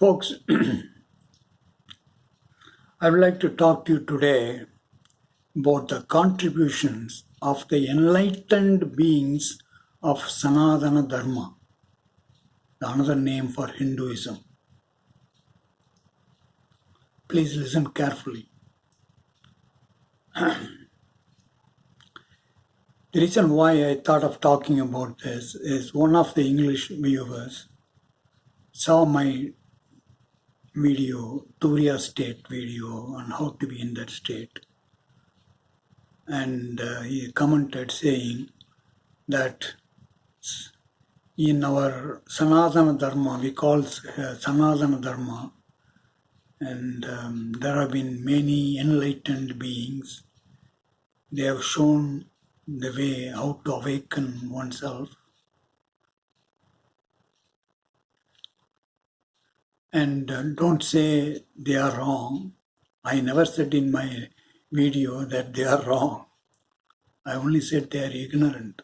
Folks, I would like to talk to you today about the contributions of the enlightened beings of Sanatana Dharma, another name for Hinduism. Please listen carefully. The reason why I thought of talking about this is one of the English viewers saw my video, Turiya state video, on how to be in that state. And he commented saying that in our Sanatana Dharma, we call Sanatana Dharma, and there have been many enlightened beings. They have shown the way how to awaken oneself. And don't say they are wrong. I never said in my video that they are wrong. I only said they are ignorant.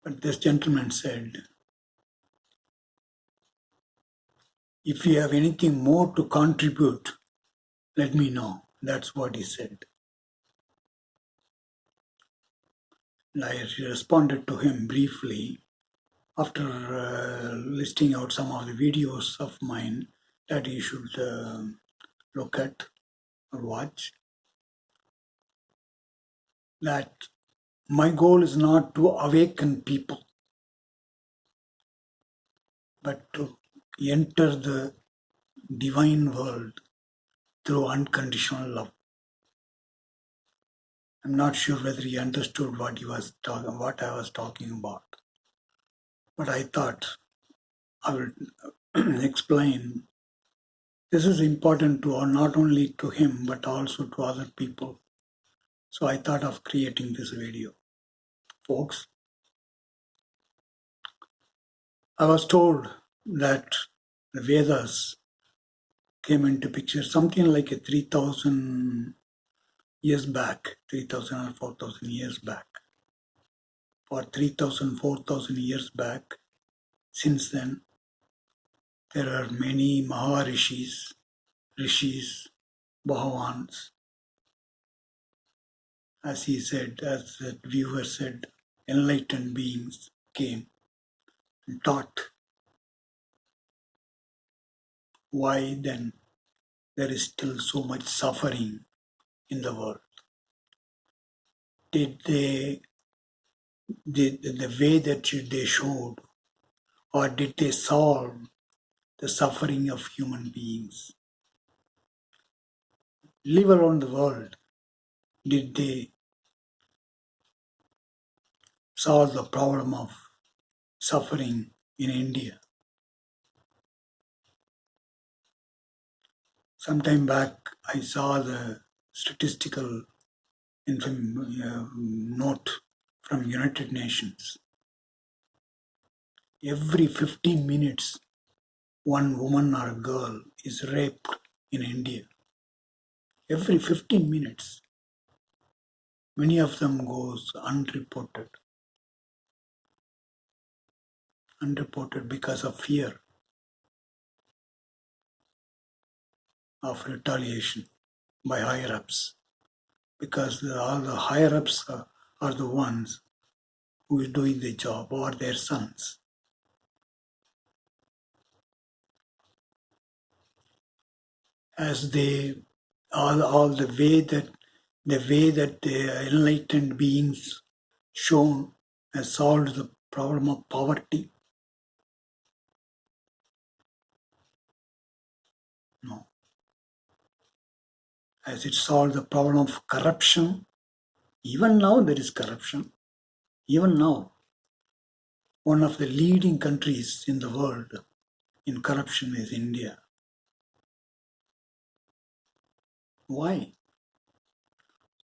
But this gentleman said, if you have anything more to contribute, let me know. That's what he said. And I responded to him briefly after listing out some of the videos of mine that he should look at or watch. That my goal is not to awaken people, but to enter the divine world through unconditional love. I'm not sure whether he understood what I was talking about, but I thought I will explain. This is important to not only to him but also to other people. So I thought of creating this video. Folks, I was told that the Vedas came into picture something like 3,000 years back, 3,000 or 4,000 years back. For 3,000, 4,000 years back, since then, there are many Maharishis, Rishis, Bhagavans. As he said, as the viewer said, enlightened beings came and taught. Why then there is still so much suffering in the world? Did they, the way that they showed, or did they solve the suffering of human beings? Live around the world, did they solve the problem of suffering in India? Sometime back, I saw the statistical note from United Nations. Every 15 minutes, one woman or a girl is raped in India. Every 15 minutes. Many of them goes unreported. Unreported because of fear of retaliation by higher-ups. Because all the higher-ups are the ones who is doing the job, or their sons. As they all the way that the enlightened beings shown has solved the problem of poverty. No. Has it solved the problem of corruption? Even now there is corruption. Even now, one of the leading countries in the world in corruption is India. Why?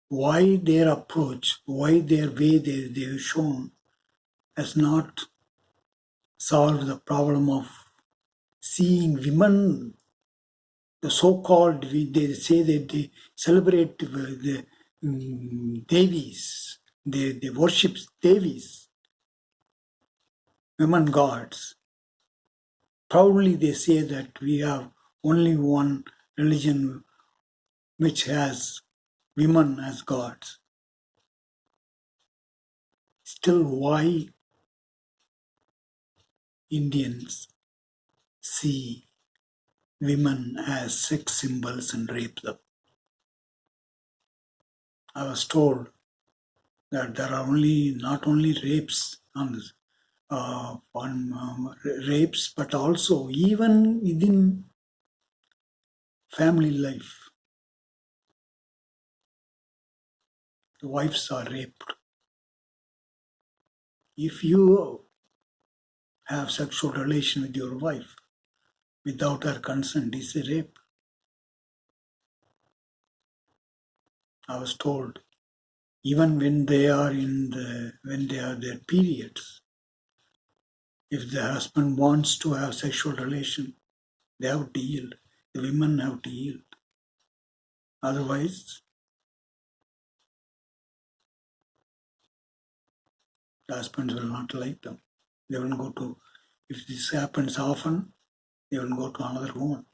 Why their approach, why their way they've shown has not solved the problem of seeing women, the so-called, they say that they celebrate the Devis, they worship Devis, women gods. proudly they say that we have only one religion which has women as gods. Still, why Indians see women as sex symbols and rape them? I was told that there are not only rapes rapes, but also even within family life, the wives are raped. If you have sexual relation with your wife without her consent, it's a rape. I was told even when they are when they are their periods, if the husband wants to have sexual relation, they have to yield. The women have to yield. Otherwise, the husbands will not like them. They will go to, if this happens often, they will go to another woman.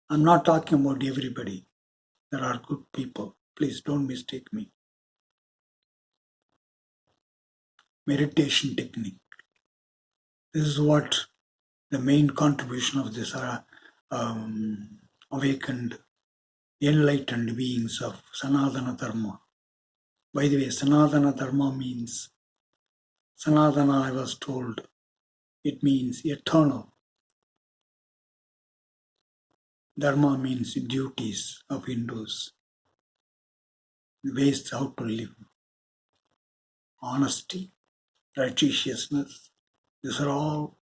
I'm not talking about everybody. There are good people. Please don't mistake me. Meditation technique. This is what the main contribution of this awakened, enlightened beings of Sanatana Dharma. By the way, Sanatana Dharma means, Sanatana, I was told, it means eternal. Dharma means duties of Hindus, ways how to live, honesty, righteousness. These are all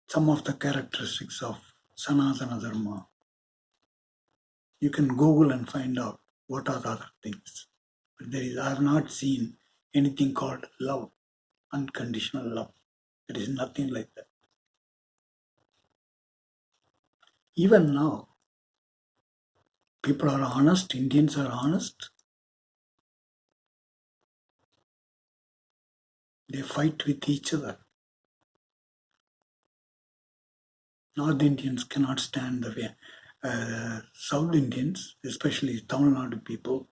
some of the characteristics of Sanatana Dharma. You can Google and find out what are the other things. But I have not seen anything called love, unconditional love. There is nothing like that. Even now, people are honest, Indians are honest. They fight with each other. North Indians cannot stand the way. South Indians, especially Tamil Nadu people,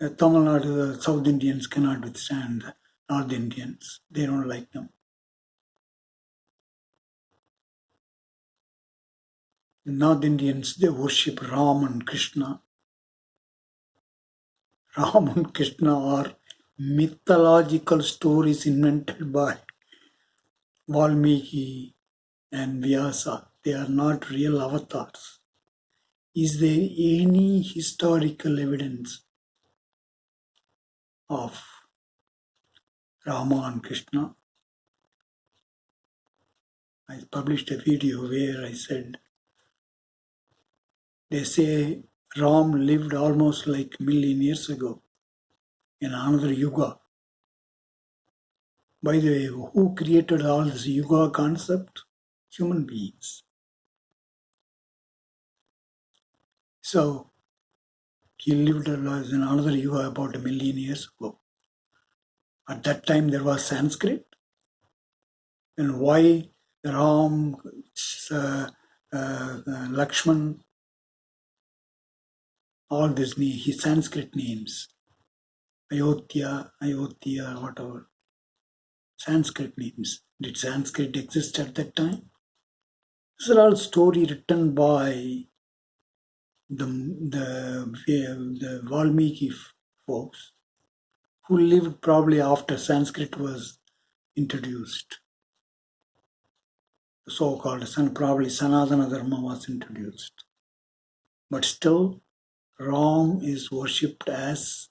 Tamil Nadu South Indians cannot withstand North Indians. They don't like them. The North Indians, they worship Ram and Krishna. Ram and Krishna are mythological stories invented by Valmiki and Vyasa. They are not real avatars. Is there any historical evidence of Rama and Krishna? I published a video where I said, they say Ram lived almost like a million years ago in another yuga. By the way, who created all this yuga concept? Human beings. So he lived in another yuga about a million years ago. At that time there was Sanskrit. And why Ram, Lakshman, all these his Sanskrit names, Ayodhya, whatever, Sanskrit names. Did Sanskrit exist at that time? These are all story written by the Valmiki folks who lived probably after Sanskrit was introduced. The so-called probably Sanatana Dharma was introduced. But still, Ram is worshipped as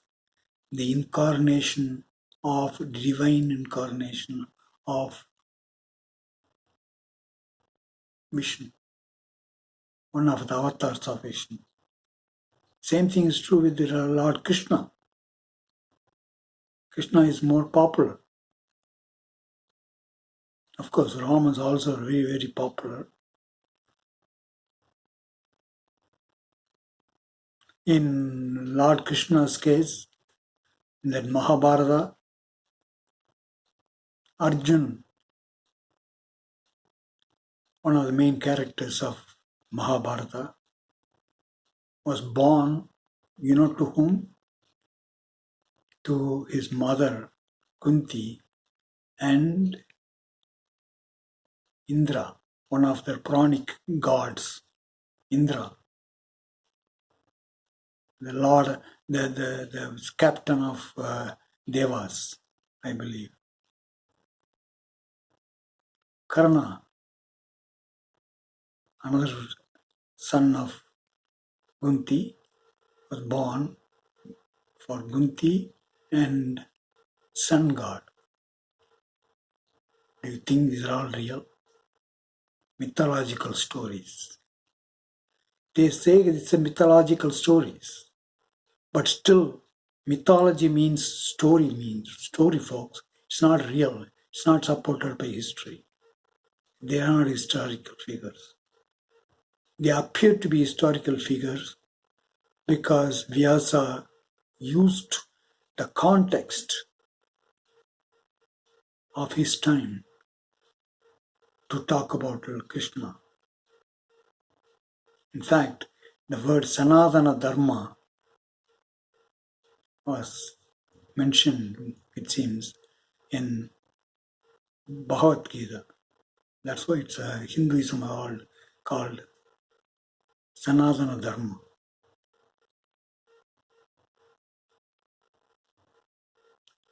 the incarnation of divine incarnation of Vishnu, one of the avatars of Vishnu. Same thing is true with the Lord Krishna. Krishna is more popular. Of course, Ram is also very, very popular. In Lord Krishna's case, in that Mahabharata, Arjun, one of the main characters of Mahabharata, was born, to whom? To his mother, Kunti, and Indra, one of the Puranic gods, Indra, the lord, the captain of Devas, I believe. Karna, another son of Kunti, was born for Kunti and sun god. Do you think these are all real? Mythological stories. They say it's a mythological stories, but still, mythology means story, folks. It's not real. It's not supported by history. They are not historical figures. They appear to be historical figures because Vyasa used the context of his time to talk about Krishna. In fact, the word Sanatana Dharma was mentioned, it seems, in Bhagavad Gita. That's why it's Hinduism called Sanatana Dharma.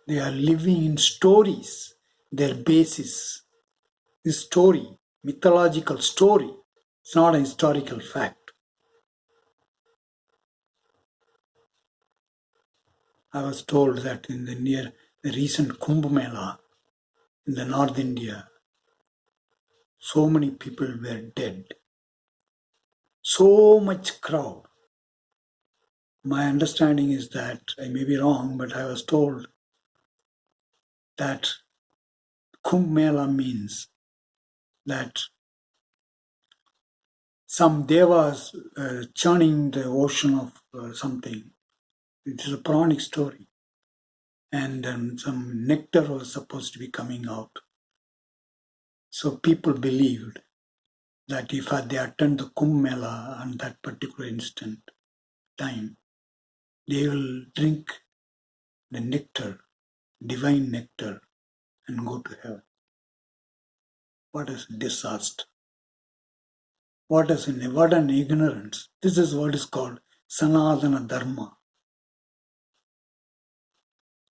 They are living in stories, their basis. This story, mythological story, it's not a historical fact. I was told that in the recent Kumbh Mela in the North India, so many people were dead. So much crowd. My understanding is that, I may be wrong, but I was told that Kumbh Mela means that some devas churning the ocean of something. It is a Puranic story. And some nectar was supposed to be coming out. So people believed that if they attend the Kumbh Mela on that particular time, they will drink the nectar, divine nectar, and go to heaven. What a disaster. What an ignorance. This is what is called Sanatana Dharma.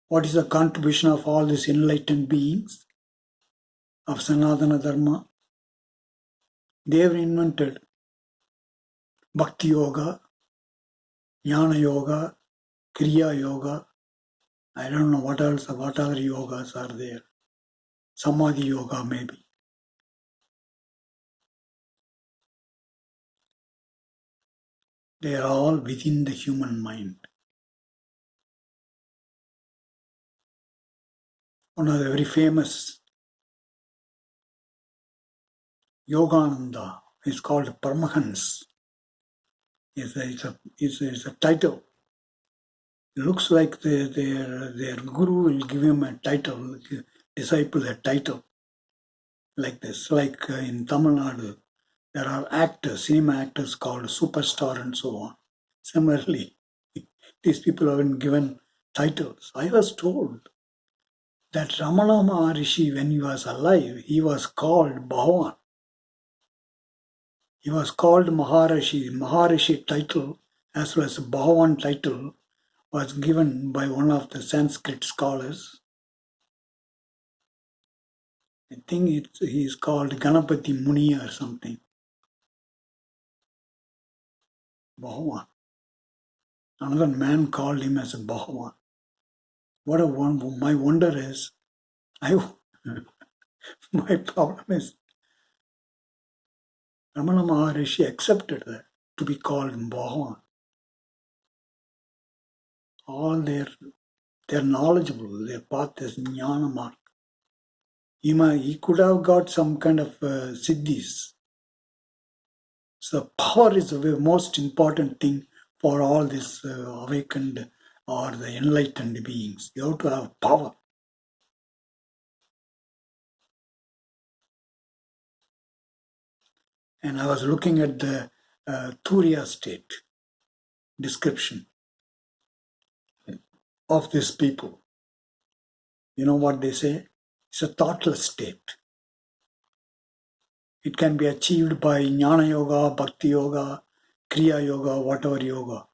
What is the contribution of all these enlightened beings of Sanatana Dharma? They have invented Bhakti Yoga, Jnana Yoga, Kriya Yoga. I don't know what other yogas are there. Samadhi Yoga maybe. They are all within the human mind. One of the very famous Yogananda is called Paramahansa. It's a title. It looks like their guru will give him a title, disciple a title like this. Like in Tamil Nadu, there are actors, cinema actors called superstar and so on. Similarly, these people have been given titles. I was told that Ramana Maharishi, when he was alive, he was called Bhagavan. He was called Maharishi. Maharishi title as well as Bhagavan title was given by one of the Sanskrit scholars. I think he is called Ganapati Muni or something. Bhagavan. Another man called him as a Bhagavan. What a one! My wonder is, my problem is, Ramana Maharishi accepted that to be called Bhagavan. All they're knowledgeable, their path is jnana mark. He could have got some kind of siddhis. So power is the most important thing for all these awakened or the enlightened beings. You have to have power. And I was looking at the Turiya state description of these people. You know what they say? It's a thoughtless state. It can be achieved by Jnana Yoga, Bhakti Yoga, Kriya Yoga, whatever yoga.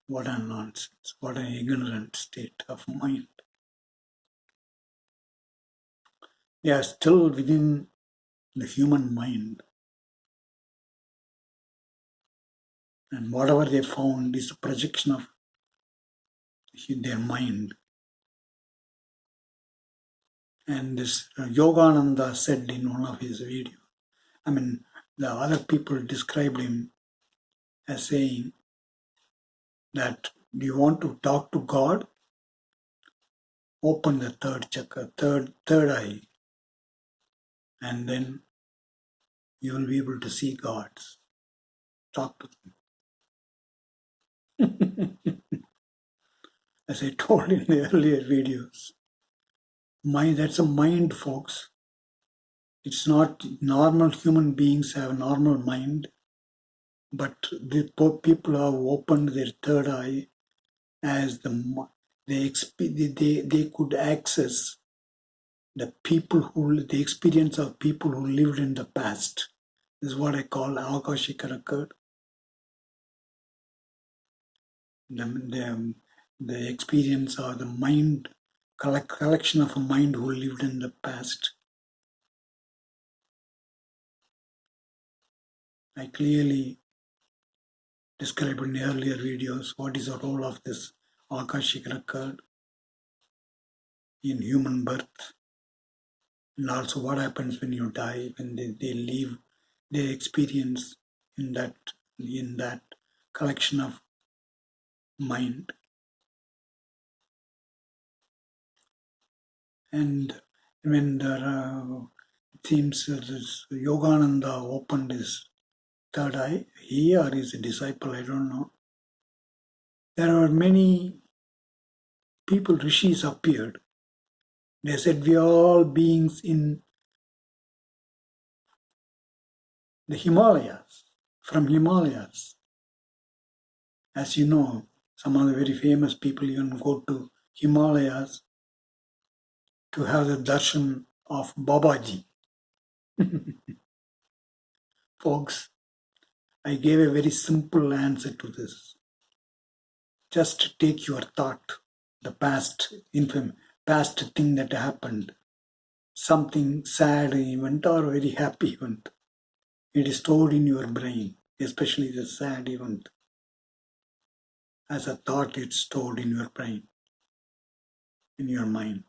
What a nonsense. What an ignorant state of mind. They are still within the human mind. And whatever they found is a projection of their mind. And this Yogananda said in one of his videos, the other people described him as saying that, do you want to talk to God? Open the third chakra, third eye, and then you will be able to see gods. Talk to them. As I told in the earlier videos, that's a mind, folks. It's not normal human beings have a normal mind, but the people who have opened their third eye as they could access the experience of people who lived in the past. This is what I call Akashic record. The experience or the mind, collection of a mind who lived in the past. I clearly described in earlier videos what is the role of this Akashic record in human birth, and also what happens when you die, when they leave their experience in that collection of mind. And when it seems this Yogananda opened his third eye, he or his disciple, I don't know. There are many people, rishis appeared. They said we are all beings in the Himalayas, from Himalayas. As you know, some of the very famous people even go to Himalayas to have the darshan of Babaji. Folks, I gave a very simple answer to this. Just take your thought, the past thing that happened, something sad event or very happy event. It is stored in your brain, especially the sad event. As a thought, it's stored in your brain, in your mind.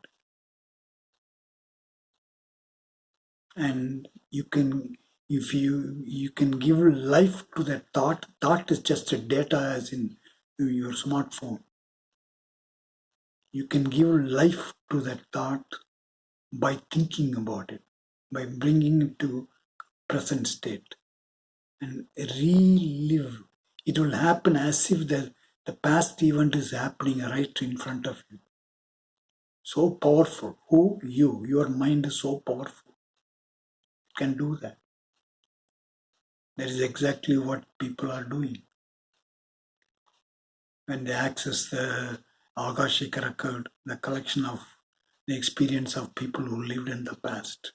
And you can give life to that thought. Thought is just a data, as in your smartphone. You can give life to that thought by thinking about it, by bringing it to present state and relive. It will happen as if the past event is happening right in front of you. So powerful. Your mind is so powerful. It can do that. That is exactly what people are doing. When they access the Akashic record, the collection of the experience of people who lived in the past,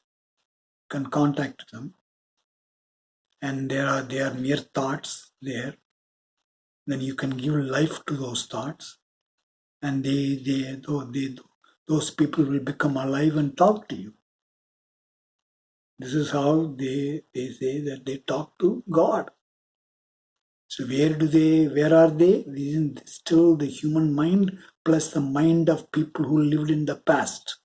can contact them. And they are mere thoughts there. Then you can give life to those thoughts, and those people will become alive and talk to you. This is how they say that they talk to God. So where are they? Still the human mind plus the mind of people who lived in the past.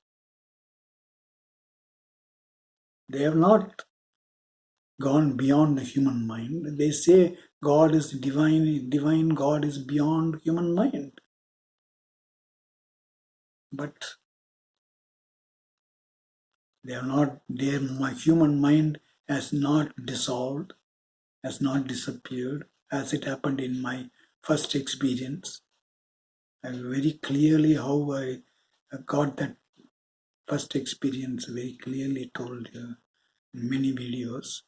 They have not gone beyond the human mind. They say God is divine God is beyond human mind. But my human mind has not dissolved, has not disappeared, as it happened in my first experience. I very clearly how I got that first experience very clearly told you in many videos.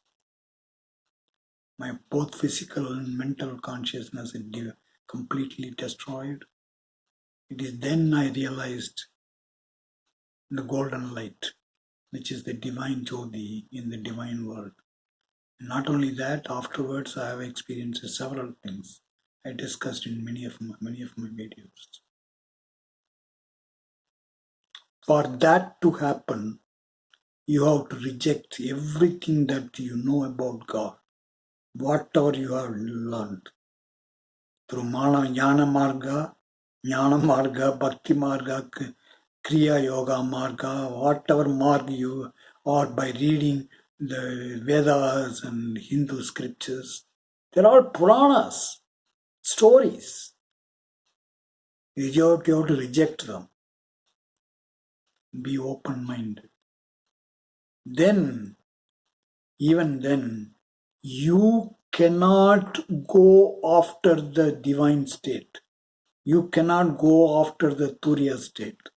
My both physical and mental consciousness is completely destroyed. It is then I realized the golden light, which is the divine Jyoti in the divine world. And not only that, afterwards I have experienced several things I discussed in many of my videos. For that to happen, you have to reject everything that you know about God, whatever you have learned through Jnana Marga, Bhakti Marga, Kriya Yoga Marga, whatever marga you, or by reading the Vedas and Hindu scriptures. They're all Puranas, stories. You have to reject them. Be open-minded. Then, even then, you cannot go after the divine state. You cannot go after the Turiya state.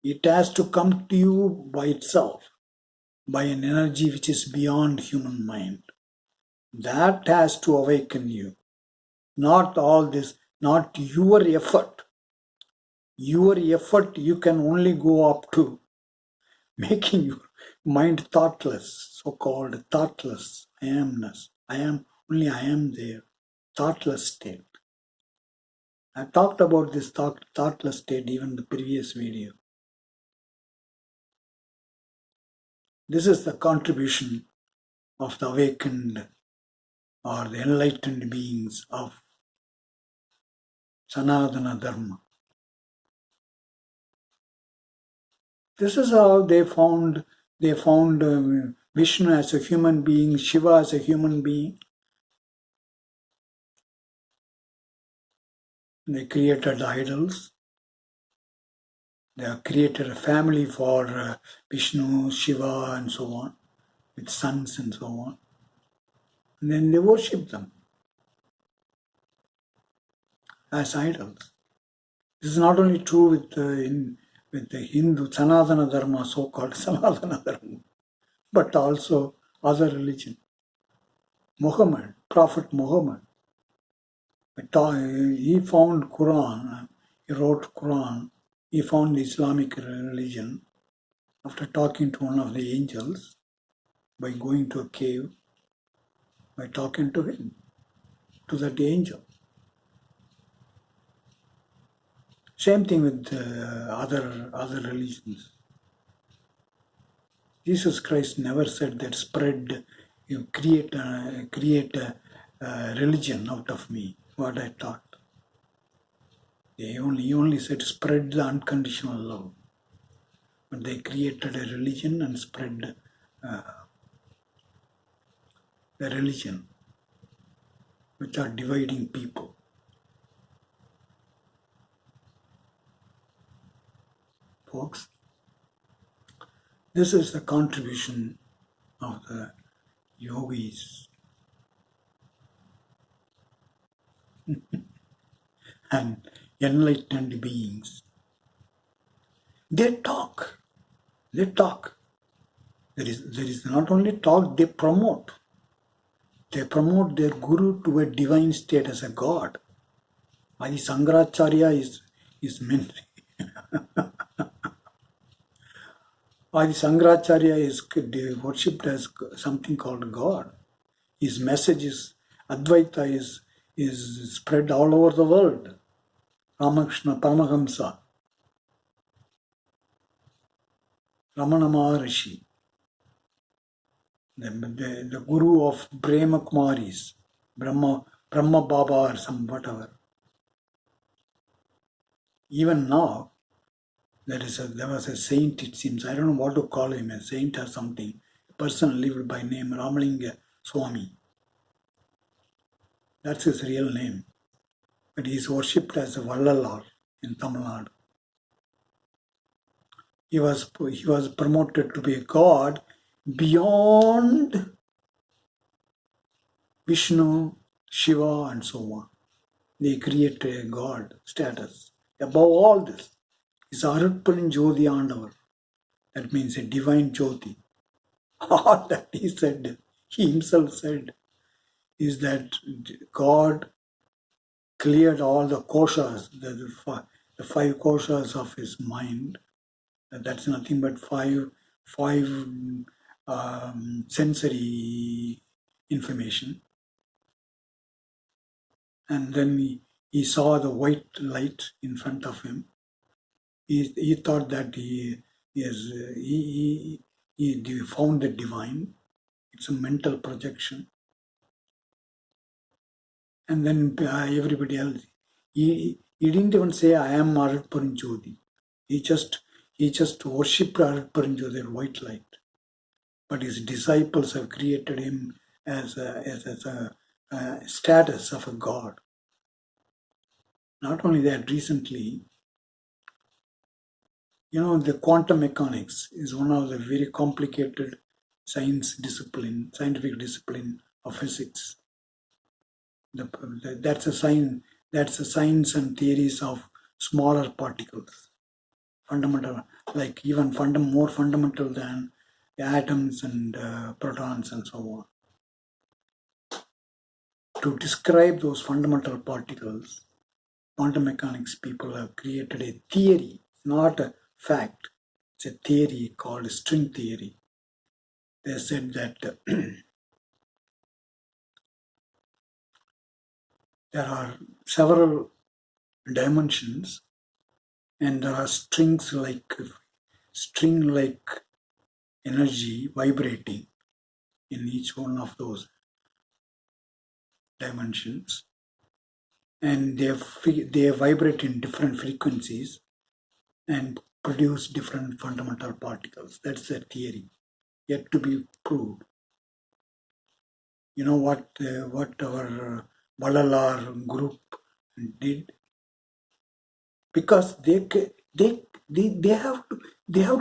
It has to come to you by itself, by an energy which is beyond human mind. That has to awaken you. Not all this, not your effort. Your effort you can only go up to making your mind thoughtless, so-called thoughtless, I amness. I am there, thoughtless state. I talked about this thoughtless state even in the previous video. This is the contribution of the awakened or the enlightened beings of Sanatana Dharma. This is how they found Vishnu as a human being, Shiva as a human being. They created idols. They have created a family for Vishnu, Shiva, and so on, with sons and so on. And then they worship them as idols. This is not only true with the Hindu Sanatana Dharma, so-called Sanatana Dharma, but also other religion. Muhammad, Prophet Muhammad, he found Quran, he wrote Quran, he found the Islamic religion after talking to one of the angels, by going to a cave, by talking to him, to that angel. Same thing with other religions. Jesus Christ never said that you create a religion out of me, what I taught. He only said spread the unconditional love. But they created a religion and spread the religion, which are dividing people. Folks, this is the contribution of the yogis and enlightened beings. They talk. There is not only talk, they promote. They promote their guru to a divine state as a god. Adi Sankaracharya is meant. Adi Sankaracharya is worshipped as something called God. His message is Advaita is spread all over the world. Ramakrishna Paramahamsa, Ramana Maharishi, the guru of Brahma Kumaris, Brahma Baba or some whatever. Even now, there was a saint, it seems, I don't know what to call him, a saint or something, a person lived by name Ramalinga Swami. That's his real name. But he is worshipped as a Vallalar in Tamil Nadu. He was promoted to be a god beyond Vishnu, Shiva, and so on. They create a god status. Above all this is Arutpalin Jyoti Andavar. That means a divine Jyoti. All that he said, he himself said, is that God cleared all the koshas, the five koshas of his mind. That's nothing but five sensory information. And then he saw the white light in front of him. He thought that he found the divine. It's a mental projection. And then everybody else, he didn't even say, I am Arat Parinjodi. He just worshipped Arat Parinjodi, white light. But his disciples have created him as a status of a god. Not only that, recently, the quantum mechanics is one of the very complicated scientific discipline of physics. That's a science and theories of smaller particles, fundamental, like even more fundamental than the atoms and protons and so on. To describe those fundamental particles, quantum mechanics people have created a theory, not a fact. It's a theory called string theory. They said that there are several dimensions and there are string-like energy vibrating in each one of those dimensions, and they vibrate in different frequencies and produce different fundamental particles. That's the theory, yet to be proved. You know what our Balalar group did? Because they have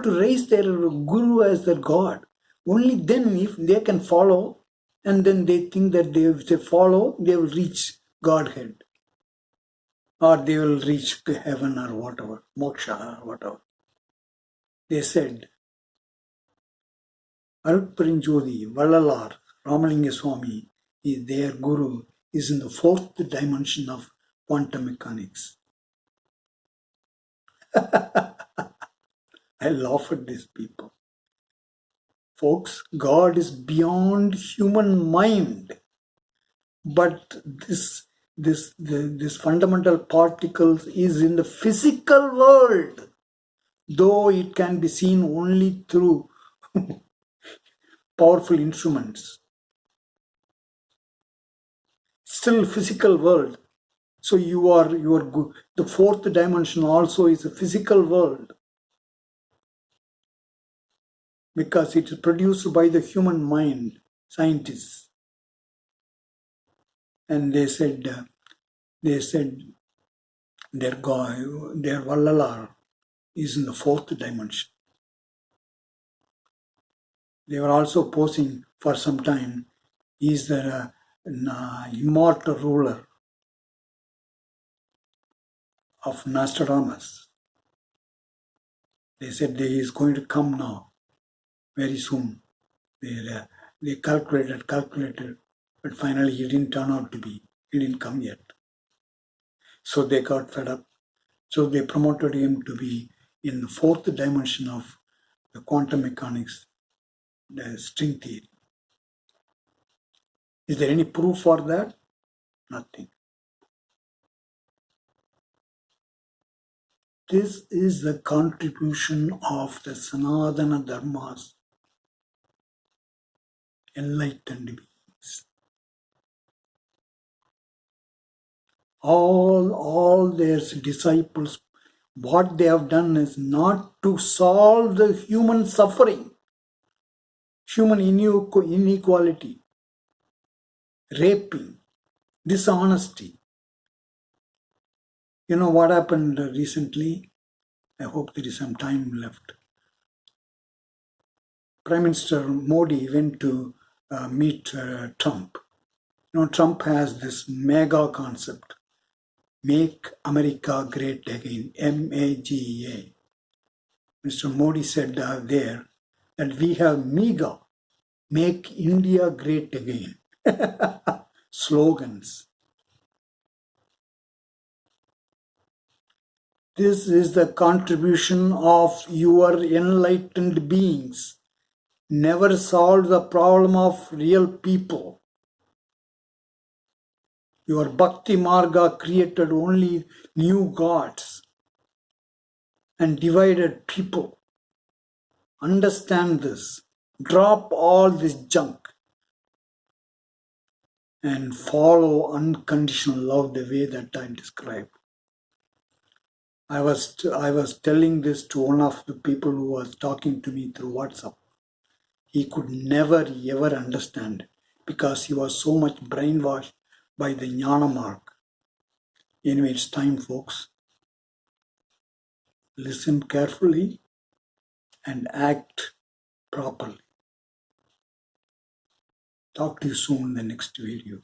to raise their guru as their god. Only then, if they can follow, and then they think that if they follow, they will reach Godhead, or they will reach heaven or whatever, moksha or whatever. They said, Arupparinjodi, Vallalar, Ramalinga Swami, their guru, is in the fourth dimension of quantum mechanics. I laugh at these people. Folks, God is beyond human mind. But this fundamental particles is in the physical world, though it can be seen only through powerful instruments. Still physical world. So the fourth dimension also is a physical world, because it is produced by the human mind, scientists. And they said their God, their Vallalar, is in the fourth dimension. They were also posing for some time. He is the immortal ruler of Nostradamus. They said he is going to come now, very soon. They calculated, but finally he didn't turn out to be. He didn't come yet. So they got fed up. So they promoted him to be in the fourth dimension of the quantum mechanics, the string theory. Is there any proof for that? Nothing. This is the contribution of the Sanatana Dharma's enlightened beings. All their disciples, what they have done is not to solve the human suffering, human inequality, raping, dishonesty. You know what happened recently? I hope there is some time left. Prime Minister Modi went to meet Trump. Trump has this mega concept, Make America Great Again, MAGA. Mr. Modi said there that we have MEGA, Make India Great Again, slogans. This is the contribution of your enlightened beings. Never solved the problem of real people. Your Bhakti Marga created only new gods and divided people. Understand this. Drop all this junk and follow unconditional love the way that I described. I was telling this to one of the people who was talking to me through WhatsApp. He could never ever understand because he was so much brainwashed by the Jnana mark. Anyway, it's time, folks. Listen carefully and act properly. Talk to you soon in the next video.